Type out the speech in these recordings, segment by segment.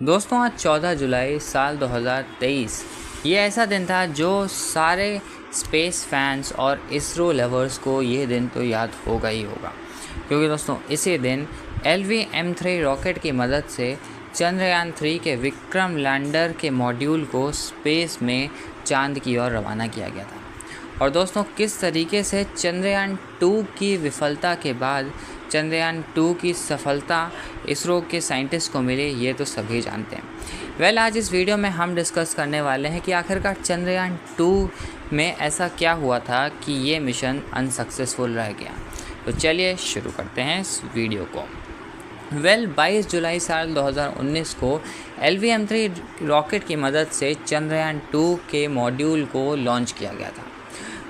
दोस्तों आज 14 जुलाई साल 2023 ये ऐसा दिन था जो सारे स्पेस फैंस और इसरो लवर्स को ये दिन तो याद होगा ही होगा, क्योंकि दोस्तों इसी दिन LV-M3 रॉकेट की मदद से चंद्रयान 3 के विक्रम लैंडर के मॉड्यूल को स्पेस में चांद की ओर रवाना किया गया था। और दोस्तों किस तरीके से चंद्रयान 2 की विफलता के बाद चंद्रयान 2 की सफलता इसरो के साइंटिस्ट को मिली, ये तो सभी जानते हैं। आज इस वीडियो में हम डिस्कस करने वाले हैं कि आखिरकार चंद्रयान 2 में ऐसा क्या हुआ था कि ये मिशन अनसक्सेसफुल रह गया। तो चलिए शुरू करते हैं इस वीडियो को। 22 जुलाई साल 2019 को LV-M3 रॉकेट की मदद से चंद्रयान 2 के मॉड्यूल को लॉन्च किया गया था।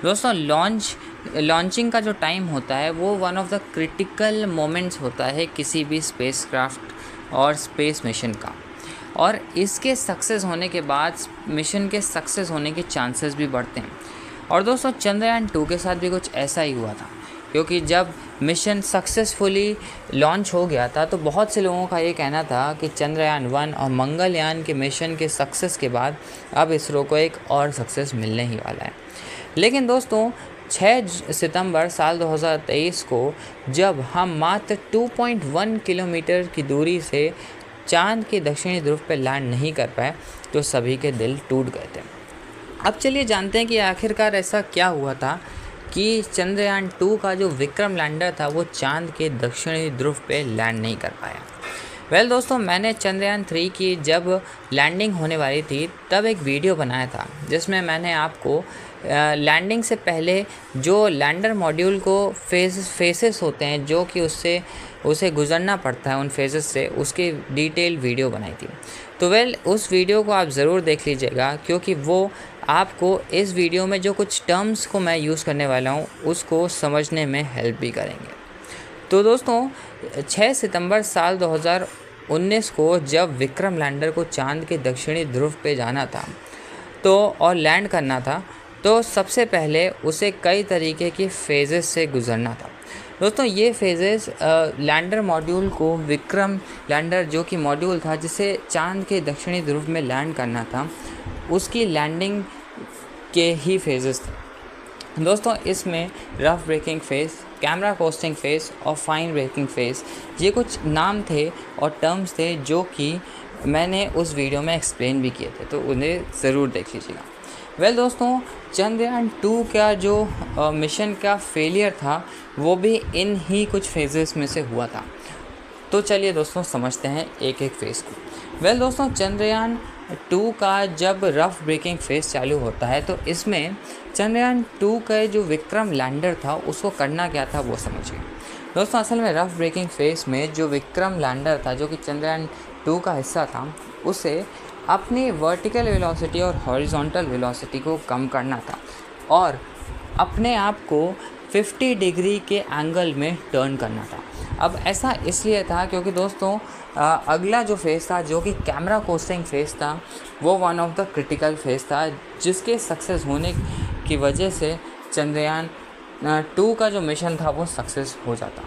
दोस्तों लॉन्चिंग का जो टाइम होता है वो one of the critical moments होता है किसी भी स्पेसक्राफ्ट और स्पेस मिशन का, और इसके सक्सेस होने के बाद मिशन के सक्सेस होने के चांसेस भी बढ़ते हैं। और दोस्तों चंद्रयान 2 के साथ भी कुछ ऐसा ही हुआ था, क्योंकि जब मिशन सक्सेसफुली लॉन्च हो गया था तो बहुत से लोगों का ये कहना था कि चंद्रयान 1 और मंगलयान के मिशन के सक्सेस के बाद अब इसरो को एक और सक्सेस मिलने ही वाला है। लेकिन दोस्तों 6 सितंबर साल 2023 को जब हम मात्र 2.1 किलोमीटर की दूरी से चांद के दक्षिणी ध्रुव पर लैंड नहीं कर पाए तो सभी के दिल टूट गए थे। अब चलिए जानते हैं कि आखिरकार ऐसा क्या हुआ था कि चंद्रयान 2 का जो विक्रम लैंडर था वो चांद के दक्षिणी ध्रुव पे लैंड नहीं कर पाया। दोस्तों मैंने चंद्रयान 3 की जब लैंडिंग होने वाली थी तब एक वीडियो बनाया था जिसमें मैंने आपको लैंडिंग से पहले जो लैंडर मॉड्यूल को फेसेस होते हैं जो कि उसे गुजरना पड़ता है उन फेजेस से, उसकी डिटेल वीडियो बनाई थी। तो उस वीडियो को आप ज़रूर देख लीजिएगा, क्योंकि वो आपको इस वीडियो में जो कुछ टर्म्स को मैं यूज़ करने वाला हूँ उसको समझने में हेल्प भी करेंगे। तो दोस्तों 6 सितंबर साल 2019 को जब विक्रम लैंडर को चांद के दक्षिणी ध्रुव पे जाना था और लैंड करना था, तो सबसे पहले उसे कई तरीके की फेजेस से गुजरना था। दोस्तों ये फेजेस लैंडर मॉड्यूल को, विक्रम लैंडर जो कि मॉड्यूल था जिसे चांद के दक्षिणी ध्रुव में लैंड करना था, उसकी लैंडिंग के ही फेजेस थे। दोस्तों इसमें rough breaking phase, camera costing phase और फाइन ब्रेकिंग फेज़, ये कुछ नाम थे और टर्म्स थे जो कि मैंने उस वीडियो में एक्सप्लेन भी किए थे, तो उन्हें ज़रूर देख लीजिएगा। दोस्तों चंद्रयान 2 का जो मिशन का फेलियर था वो भी इन ही कुछ फेजेस में से हुआ था। तो चलिए दोस्तों समझते हैं एक एक फेज़ को। दोस्तों चंद्रयान 2 का जब रफ ब्रेकिंग फेज़ चालू होता है तो इसमें चंद्रयान 2 का जो विक्रम लैंडर था उसको करना क्या था वो समझिए। दोस्तों असल में रफ ब्रेकिंग फेज़ में जो विक्रम लैंडर था जो कि चंद्रयान 2 का हिस्सा था, उसे अपनी वर्टिकल वेलोसिटी और हॉरिजॉन्टल वेलोसिटी को कम करना था और अपने आप को 50 डिग्री के एंगल में टर्न करना था। अब ऐसा इसलिए था क्योंकि दोस्तों अगला जो फेज़ था जो कि कैमरा कोस्टिंग फेज़ था वो one of the critical phase था, जिसके सक्सेस होने की वजह से चंद्रयान 2 का जो मिशन था वो सक्सेस हो जाता।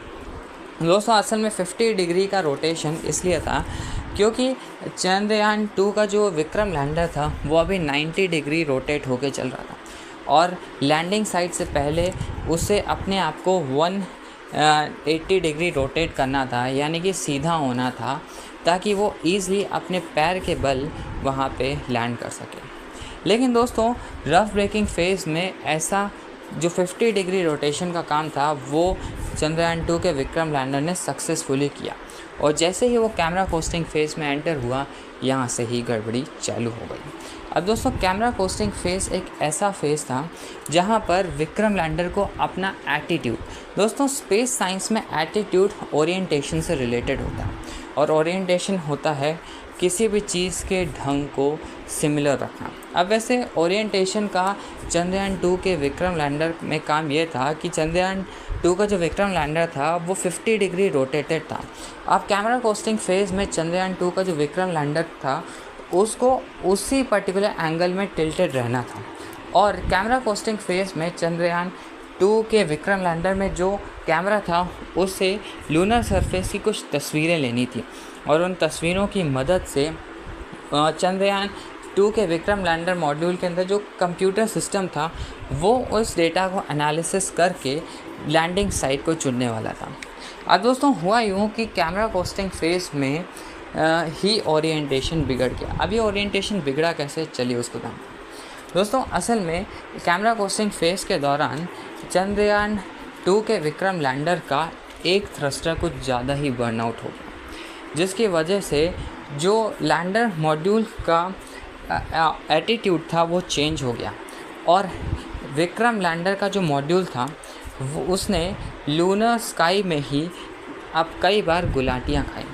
दोस्तों असल में 50 डिग्री का रोटेशन इसलिए था क्योंकि चंद्रयान 2 का जो विक्रम लैंडर था वो अभी 90 डिग्री रोटेट होके चल रहा था और लैंडिंग साइट से पहले उसे अपने आप को 180 डिग्री रोटेट करना था, यानी कि सीधा होना था, ताकि वो ईज़िली अपने पैर के बल वहाँ पे लैंड कर सके। लेकिन दोस्तों रफ ब्रेकिंग फेज़ में ऐसा जो 50 डिग्री रोटेशन का काम था वो चंद्रयान 2 के विक्रम लैंडर ने सक्सेसफुली किया, और जैसे ही वो कैमरा कोस्टिंग फेज़ में एंटर हुआ यहाँ से ही गड़बड़ी चालू हो गई। अब दोस्तों कैमरा कोस्टिंग फेज़ एक ऐसा फेज़ था जहाँ पर विक्रम लैंडर को अपना एटीट्यूड, दोस्तों स्पेस साइंस में एटीट्यूड ओरिएंटेशन से रिलेटेड होता है, और ओरिएंटेशन होता है किसी भी चीज़ के ढंग को सिमिलर रखना। अब वैसे ओरिएंटेशन का चंद्रयान 2 के विक्रम लैंडर में काम ये था कि चंद्रयान 2 का जो विक्रम लैंडर था वो 50 डिग्री रोटेटेड था। अब कैमरा कोस्टिंग फेज़ में चंद्रयान 2 का जो विक्रम लैंडर था उसको उसी पर्टिकुलर एंगल में टिल्टेड रहना था, और कैमरा कोस्टिंग फेज़ में चंद्रयान 2 के विक्रम लैंडर में जो कैमरा था उससे लूनर सरफेस की कुछ तस्वीरें लेनी थी, और उन तस्वीरों की मदद से चंद्रयान 2 के विक्रम लैंडर मॉड्यूल के अंदर जो कंप्यूटर सिस्टम था वो उस डेटा को एनालिसिस करके लैंडिंग साइट को चुनने वाला था। अब दोस्तों हुआ यूँ कि कैमरा कोस्टिंग फेज़ में ही ओरिएंटेशन बिगड़ गया। अब ये ओरिएंटेशन बिगड़ा कैसे, चलिए उसको जानते हैं। दोस्तों असल में कैमरा कोस्टिंग फेज़ के दौरान चंद्रयान 2 के विक्रम लैंडर का एक थ्रस्टर कुछ ज़्यादा ही बर्नआउट हो गया, जिसकी वजह से जो लैंडर मॉड्यूल का एटीट्यूड था वो चेंज हो गया और विक्रम लैंडर का जो मॉड्यूल था वो उसने लूनर स्काई में ही अब कई बार गुलाटियाँ खाई।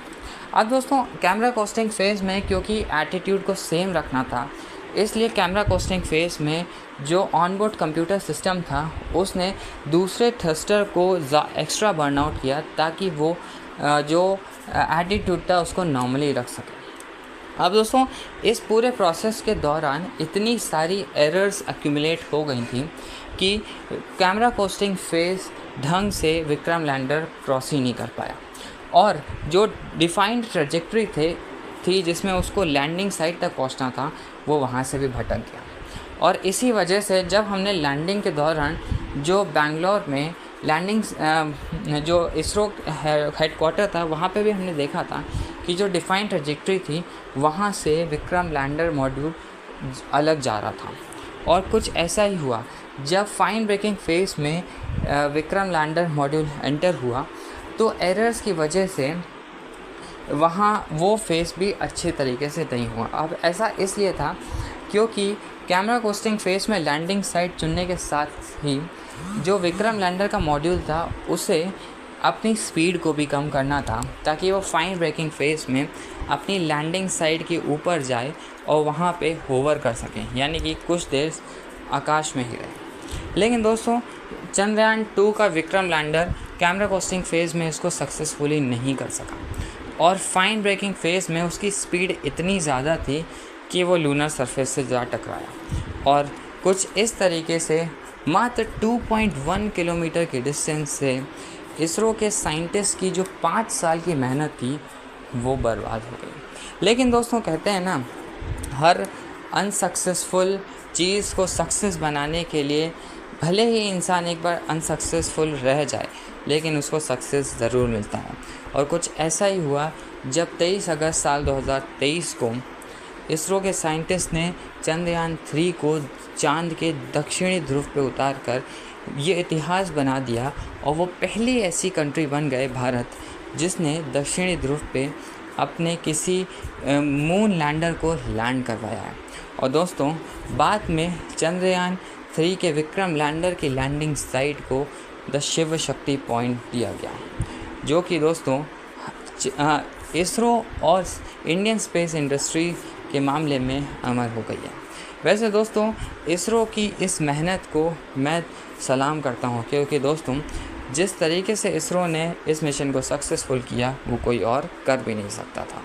अब दोस्तों कैमरा कोस्टिंग फेज़ में क्योंकि एटीट्यूड को सेम रखना था, इसलिए कैमरा कोस्टिंग फेज़ में जो ऑनबोर्ड कंप्यूटर सिस्टम था उसने दूसरे थ्रस्टर को एक्स्ट्रा बर्नआउट किया ताकि वो जो एटीट्यूड था उसको नॉर्मली रख सके। अब दोस्तों इस पूरे प्रोसेस के दौरान इतनी सारी एरर्स एक्यूमुलेट हो गई थी कि कैमरा कोस्टिंग फेज़ ढंग से विक्रम लैंडर क्रॉस ही नहीं कर पाया और जो डिफाइंड ट्रेजेक्ट्री थी जिसमें उसको लैंडिंग साइट तक पहुंचना था वो वहां से भी भटक गया। और इसी वजह से जब हमने लैंडिंग के दौरान जो बेंगलोर में लैंडिंग जो इसरो हेडक्वार्टर था वहाँ पे भी हमने देखा था कि जो डिफाइंड ट्रेजेक्ट्री थी वहाँ से विक्रम लैंडर मॉड्यूल अलग जा रहा था। और कुछ ऐसा ही हुआ जब फाइन ब्रेकिंग फेज़ में विक्रम लैंडर मॉड्यूल एंटर हुआ तो एरर्स की वजह से वहाँ वो फेज़ भी अच्छे तरीके से नहीं हुआ। अब ऐसा इसलिए था क्योंकि कैमरा कोस्टिंग फेज़ में लैंडिंग साइट चुनने के साथ ही जो विक्रम लैंडर का मॉड्यूल था उसे अपनी स्पीड को भी कम करना था ताकि वो फाइन ब्रेकिंग फेज़ में अपनी लैंडिंग साइट के ऊपर जाए और वहाँ पे होवर कर सकें, यानी कि कुछ देर आकाश में ही रहे। लेकिन दोस्तों चंद्रयान 2 का Vikram lander camera costing phase में इसको सक्सेसफुली नहीं कर सका और फाइन ब्रेकिंग फेज़ में उसकी स्पीड इतनी ज़्यादा थी कि वो लूनर सरफेस से जा टकराया और कुछ इस तरीके से मात्र 2.1 किलोमीटर के डिस्टेंस से इसरो के साइंटिस्ट की जो 5 साल की मेहनत थी वो बर्बाद हो गई। लेकिन दोस्तों कहते हैं ना, हर अनसक्सेसफुल चीज़ को सक्सेस बनाने के लिए भले ही इंसान एक बार अनसक्सेसफुल रह जाए लेकिन उसको सक्सेस ज़रूर मिलता है। और कुछ ऐसा ही हुआ जब 23 अगस्त साल 2023 को इसरो के साइंटिस्ट ने चंद्रयान 3 को चांद के दक्षिणी ध्रुव पे उतार कर ये इतिहास बना दिया और वो पहली ऐसी कंट्री बन गए भारत जिसने दक्षिणी ध्रुव पे अपने किसी मून लैंडर को लैंड करवाया है। और दोस्तों बाद में चंद्रयान 3 के विक्रम लैंडर की लैंडिंग साइट को द शिव शक्ति पॉइंट दिया गया, जो कि दोस्तों इसरो और इंडियन स्पेस इंडस्ट्री के मामले में अमर हो गई है। वैसे दोस्तों इसरो की इस मेहनत को मैं सलाम करता हूँ क्योंकि दोस्तों जिस तरीके से इसरो ने इस मिशन को सक्सेसफुल किया वो कोई और कर भी नहीं सकता था।